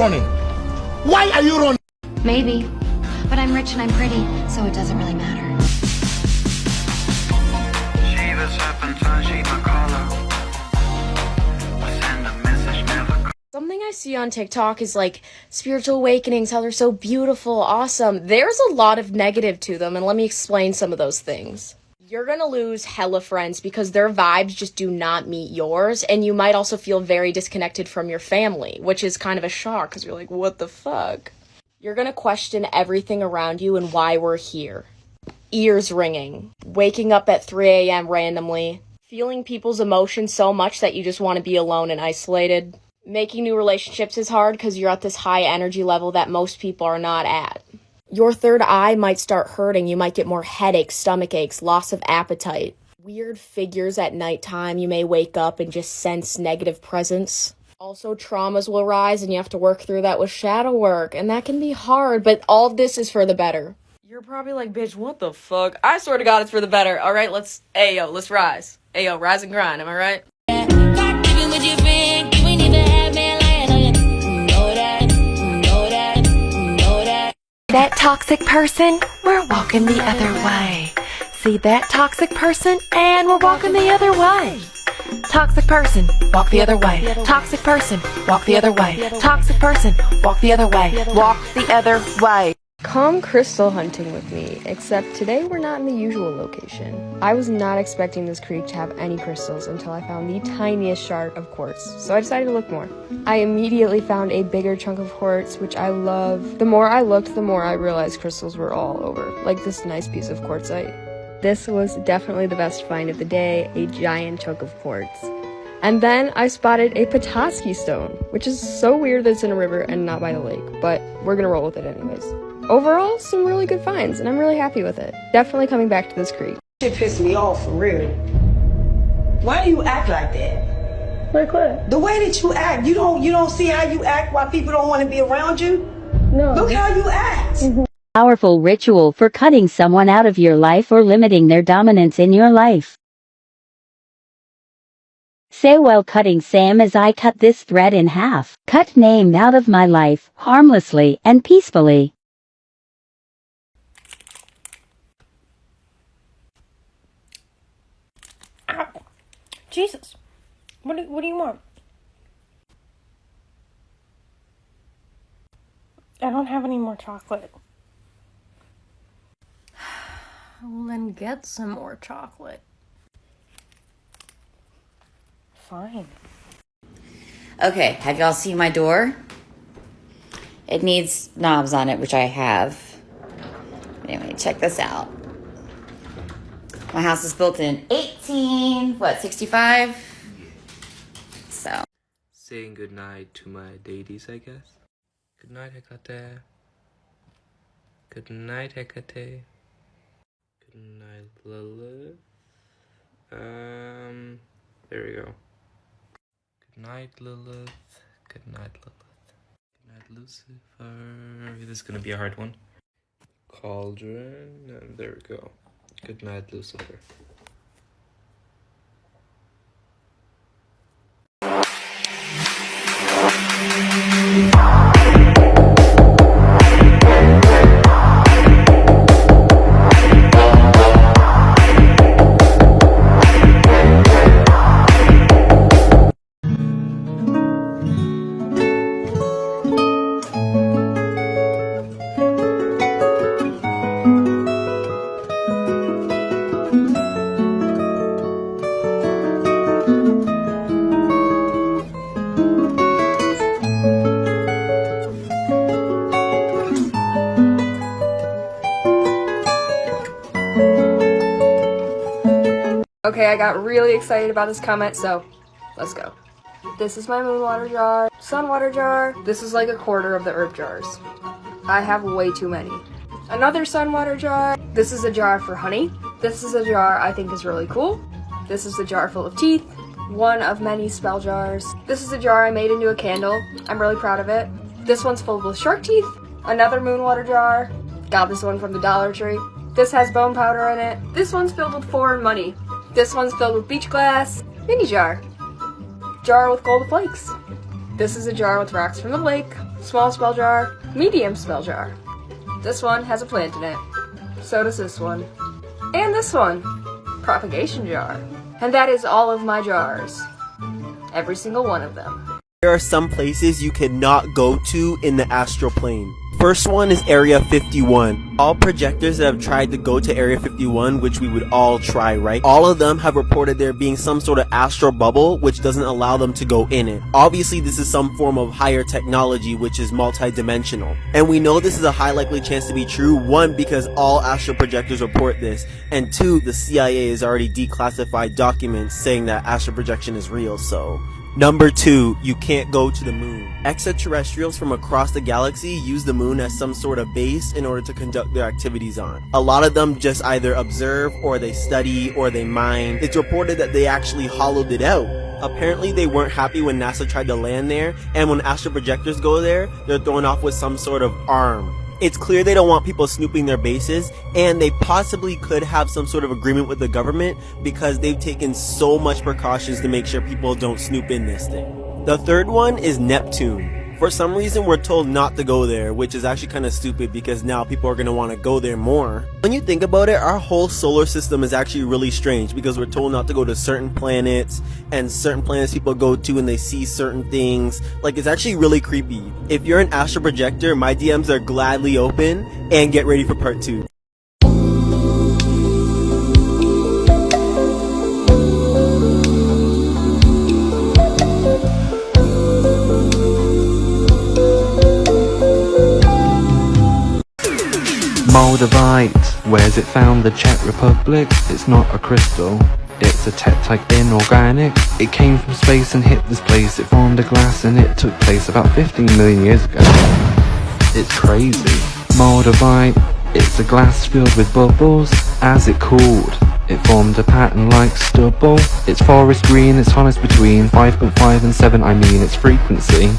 running? Why are you running? Maybe. But I'm rich and I'm pretty, so it doesn't really matter. Something I see on TikTok is like spiritual awakenings, how they're so beautiful, awesome. There's a lot of negative to them, and let me explain some of those things. You're gonna lose hella friends because their vibes just do not meet yours, and you might also feel very disconnected from your family, which is kind of a shock because you're like, what the fuck? You're gonna question everything around you and why we're here. Ears ringing, waking up at 3 a.m. randomly, feeling people's emotions so much that you just want to be alone and isolated. Making new relationships is hard because you're at this high energy level that most people are not at. Your third eye might start hurting. You might get more headaches, stomach aches, loss of appetite. Weird figures at nighttime. You may wake up and just sense negative presence. Also, traumas will rise and you have to work through that with shadow work. And that can be hard, but all of this is for the better. You're probably like, bitch, what the fuck? I swear to God, it's for the better. All right, let's rise. Ayo, rise and grind, am I right? That toxic person, we're walking the other way. See that toxic person, and we're walking the other way. Toxic person, walk the other way. Toxic person, walk the other way. Toxic person, walk the other way. Walk the other way. Come crystal hunting with me, except today we're not in the usual location. I was not expecting this creek to have any crystals until I found the tiniest shard of quartz, so I decided to look more. I immediately found a bigger chunk of quartz, which I love. The more I looked, the more I realized crystals were all over, like this nice piece of quartzite. This was definitely the best find of the day, a giant chunk of quartz. And then I spotted a Petoskey stone, which is so weird that it's in a river and not by the lake, but we're gonna roll with it anyways. Overall, some really good finds, and I'm really happy with it. Definitely coming back to this creek. Shit pissed me off for real. Why do you act like that? Like what? The way that you act, you don't see how you act why people don't want to be around you? No. Look how you act. Powerful ritual for cutting someone out of your life or limiting their dominance in your life. Say while cutting Sam as I cut this thread in half. Cut name out of my life, harmlessly and peacefully. Jesus. What do you want? I don't have any more chocolate. Well, then get some more chocolate. Fine. Okay, have y'all seen my door? It needs knobs on it, which I have. Anyway, check this out. My house is built in 65? So. Saying goodnight to my deities, I guess. Good night, Hecate. Good night, Hecate. Good night, Lilith. There we go. Good night, Lilith. Good night, Lilith. Good night, Lucifer. This is gonna be a hard one. Cauldron, and there we go. Good night, Lucifer. Okay, I got really excited about this comment, so let's go. This is my moon water jar, sun water jar. This is like a quarter of the herb jars. I have way too many. Another sun water jar. This is a jar for honey. This is a jar I think is really cool. This is a jar full of teeth. One of many spell jars. This is a jar I made into a candle. I'm really proud of it. This one's filled with shark teeth. Another moon water jar. Got this one from the Dollar Tree. This has bone powder in it. This one's filled with foreign money. This one's filled with beach glass. Mini jar. Jar with gold flakes. This is a jar with rocks from the lake. Small spell jar, medium spell jar. This one has a plant in it. So does this one. And this one. Propagation jar. And that is all of my jars. Every single one of them. There are some places you cannot go to in the astral plane. First one is Area 51. All projectors that have tried to go to Area 51, which we would all try, right? All of them have reported there being some sort of astral bubble which doesn't allow them to go in it. Obviously, this is some form of higher technology which is multi-dimensional. And we know this is a high likely chance to be true, one, because all astral projectors report this, and two, the CIA has already declassified documents saying that astral projection is real, so... Number 2, you can't go to the moon. Extraterrestrials from across the galaxy use the moon as some sort of base in order to conduct their activities on. A lot of them just either observe, or they study, or they mine. It's reported that they actually hollowed it out. Apparently they weren't happy when NASA tried to land there, and when astral projectors go there, they're thrown off with some sort of arm. It's clear they don't want people snooping their bases, and they possibly could have some sort of agreement with the government because they've taken so much precautions to make sure people don't snoop in this thing. The third one is Neptune. For some reason, we're told not to go there, which is actually kind of stupid because now people are going to want to go there more. When you think about it, our whole solar system is actually really strange because we're told not to go to certain planets, and certain planets people go to and they see certain things. Like, it's actually really creepy. If you're an astral projector, my DMs are gladly open, and get ready for part 2. Moldavite, where's it found? The Czech Republic. It's not a crystal, it's a tektite inorganic. It came from space and hit this place. It formed a glass and it took place about 15 million years ago. It's crazy. Moldavite, it's a glass filled with bubbles. As it cooled, it formed a pattern like stubble. It's forest green, it's honest between 5.5 and 7, I mean its frequency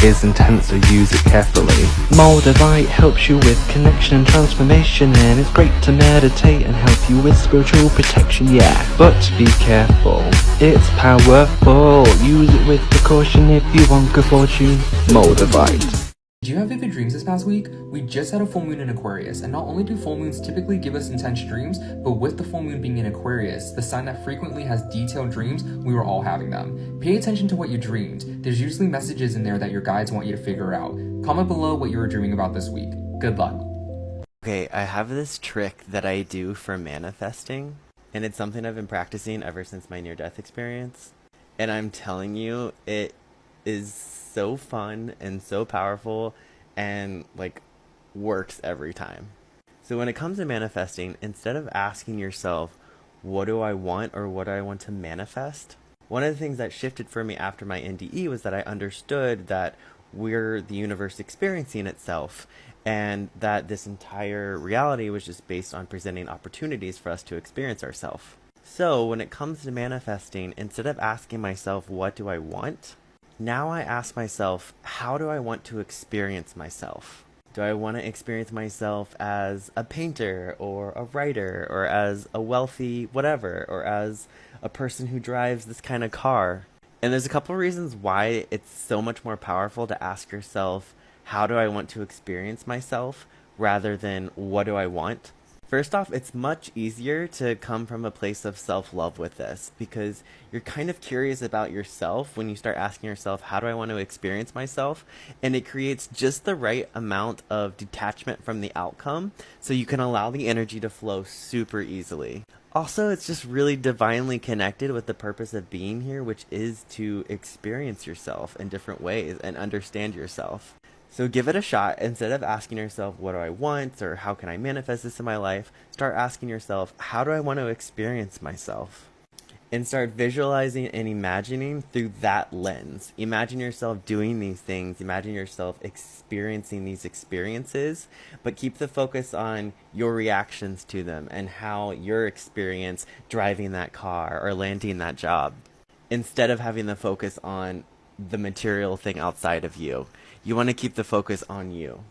is intense, so use it carefully. Moldavite helps you with connection and transformation, and it's great to meditate and help you with spiritual protection, yeah. But be careful, it's powerful. Use it with precaution if you want good fortune. Moldavite. Did you have vivid dreams this past week? We just had a full moon in Aquarius, and not only do full moons typically give us intense dreams, but with the full moon being in Aquarius, the sign that frequently has detailed dreams, we were all having them. Pay attention to what you dreamed. There's usually messages in there that your guides want you to figure out. Comment below what you were dreaming about this week. Good luck. Okay, I have this trick that I do for manifesting, and it's something I've been practicing ever since my near-death experience. And I'm telling you, it is so fun and so powerful and like works every time. So when it comes to manifesting, instead of asking yourself, what do I want or what do I want to manifest? One of the things that shifted for me after my NDE was that I understood that we're the universe experiencing itself, and that this entire reality was just based on presenting opportunities for us to experience ourselves. So when it comes to manifesting, instead of asking myself, what do I want? Now I ask myself, how do I want to experience myself? Do I want to experience myself as a painter or a writer or as a wealthy whatever or as a person who drives this kind of car? And there's a couple reasons why it's so much more powerful to ask yourself, how do I want to experience myself rather than what do I want? First off, it's much easier to come from a place of self-love with this because you're kind of curious about yourself when you start asking yourself, how do I want to experience myself? And it creates just the right amount of detachment from the outcome so you can allow the energy to flow super easily. Also, it's just really divinely connected with the purpose of being here, which is to experience yourself in different ways and understand yourself. So give it a shot. Instead of asking yourself, what do I want, or how can I manifest this in my life, start asking yourself, how do I want to experience myself? And start visualizing and imagining through that lens. Imagine yourself doing these things, imagine yourself experiencing these experiences, but keep the focus on your reactions to them and how your experience driving that car or landing that job, instead of having the focus on the material thing outside of you. You want to keep the focus on you.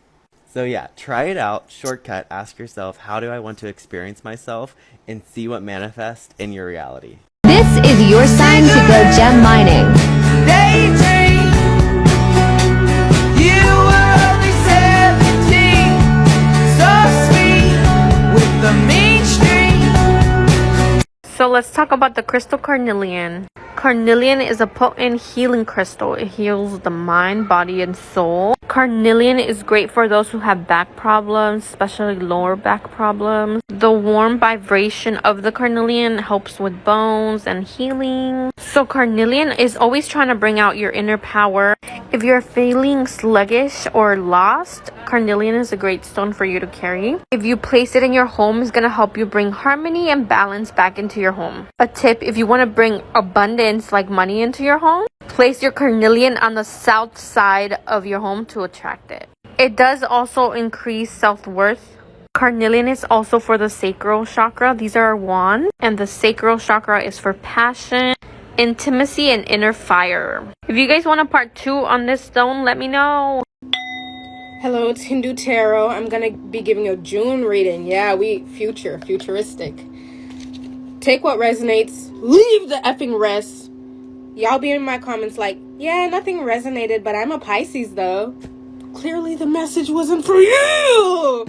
So yeah, try it out. Shortcut, ask yourself, how do I want to experience myself, and see what manifests in your reality. This is your sign to go gem mining. Daydream, you let's talk about the crystal carnelian. Carnelian is a potent healing crystal. It heals the mind, body, and soul. Carnelian is great for those who have back problems, especially lower back problems. The warm vibration of the carnelian helps with bones and healing. So carnelian is always trying to bring out your inner power. If you're feeling sluggish or lost, carnelian is a great stone for you to carry. If you place it in your home, it's going to help you bring harmony and balance back into your home. A tip, if you want to bring abundance like money into your home, place your carnelian on the south side of your home to attract it. It does also increase self-worth. Carnelian is also for the sacral chakra. These are one, and the sacral chakra is for passion, intimacy, and inner fire. If you guys want a part 2 on this stone, let me know. Hello, it's Hindu Tarot. I'm gonna be giving a June reading. Yeah, futuristic. Take what resonates, leave the effing rest. Y'all be in my comments like, yeah, nothing resonated, but I'm a Pisces though. Clearly the message wasn't for you.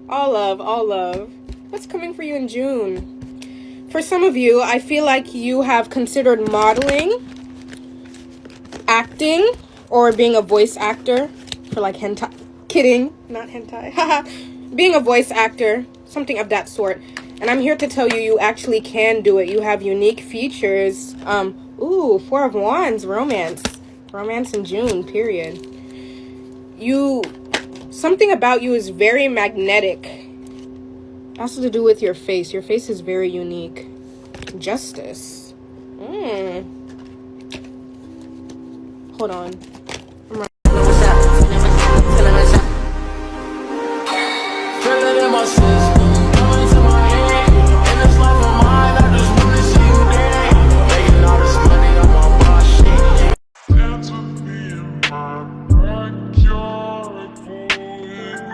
All love. What's coming for you in June? For some of you, I feel like you have considered modeling, acting, or being a voice actor for like hentai. Kidding, not hentai. Being a voice actor, something of that sort. And I'm here to tell you, you actually can do it. You have unique features. Ooh, 4 of Wands, romance. Romance in June, period. Something about you is very magnetic. It has to do with your face. Your face is very unique. Justice. Hold on.